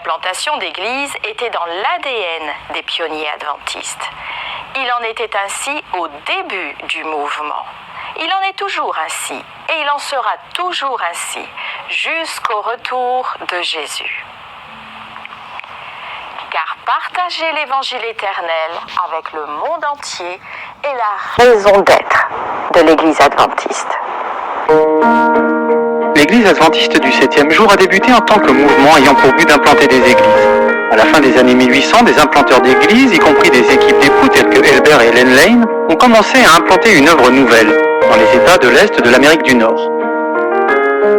l'implantation d'églises était dans l'ADN des pionniers adventistes. Il en était ainsi au début du mouvement. Il en est toujours ainsi et il en sera toujours ainsi jusqu'au retour de Jésus. Car partager l'évangile éternel avec le monde entier est la raison d'être de l'Église adventiste. L'Église adventiste du 7e jour a débuté en tant que mouvement ayant pour but d'implanter des églises. À la fin des années 1800, des implanteurs d'églises, y compris des équipes d'époux telles que Elbert et Ellen Lane, ont commencé à implanter une œuvre nouvelle dans les États de l'Est de l'Amérique du Nord.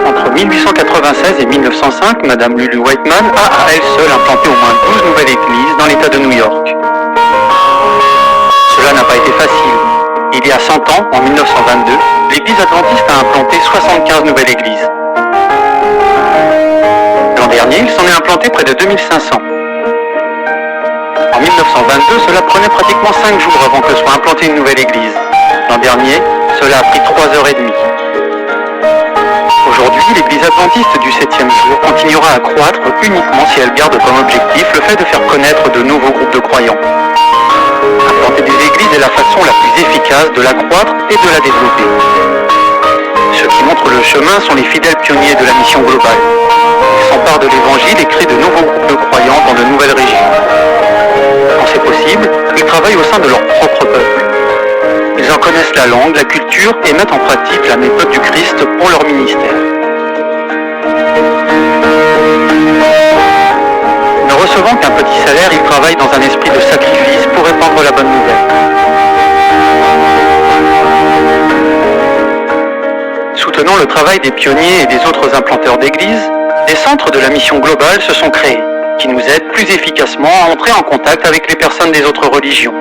Entre 1896 et 1905, Madame Lulu Whiteman a à elle seule implanté au moins 12 nouvelles églises dans l'État de New York. Cela n'a pas été facile. Il y a 100 ans, en 1922, l'Église adventiste a implanté 75 nouvelles églises. L'an dernier, il s'en est implanté près de 2500. En 1922, cela prenait pratiquement 5 jours avant que soit implantée une nouvelle église. L'an dernier, cela a pris 3h30. Aujourd'hui, l'Église adventiste du 7e jour continuera à croître uniquement si elle garde comme objectif le fait de faire connaître de nouveaux groupes de croyants. Implanter des églises est la façon la plus efficace de la croître et de la développer. Ceux qui montrent le chemin sont les fidèles pionniers de la mission globale. Ils s'emparent de l'Évangile et créent de nouveaux groupes de croyants dans de nouvelles régions. Quand c'est possible, ils travaillent au sein de leur propre peuple. Ils en connaissent la langue, la culture et mettent en pratique la méthode du Christ pour leur ministère. Ne recevant qu'un petit salaire, ils travaillent dans un esprit de sacrifice pour répandre la bonne nouvelle. Soutenant le travail des pionniers et des autres implanteurs d'églises, des centres de la mission globale se sont créés, qui nous aident plus efficacement à entrer en contact avec les personnes des autres religions.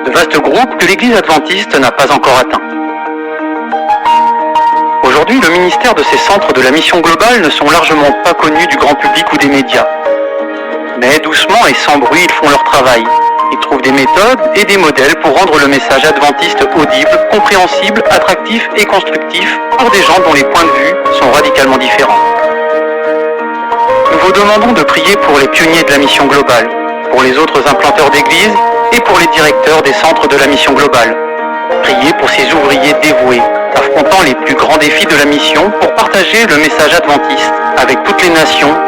De vastes groupes que l'Église adventiste n'a pas encore atteints. Aujourd'hui, le ministère de ces centres de la mission globale ne sont largement pas connus du grand public ou des médias. Mais doucement et sans bruit, ils font leur travail. Ils trouvent des méthodes et des modèles pour rendre le message adventiste audible, compréhensible, attractif et constructif pour des gens dont les points de vue sont radicalement différents. Nous vous demandons de prier pour les pionniers de la mission globale, pour les autres implanteurs d'églises et pour les directeurs des centres de la mission globale. Priez pour ces ouvriers dévoués, affrontant les plus grands défis de la mission pour partager le message adventiste avec toutes les nations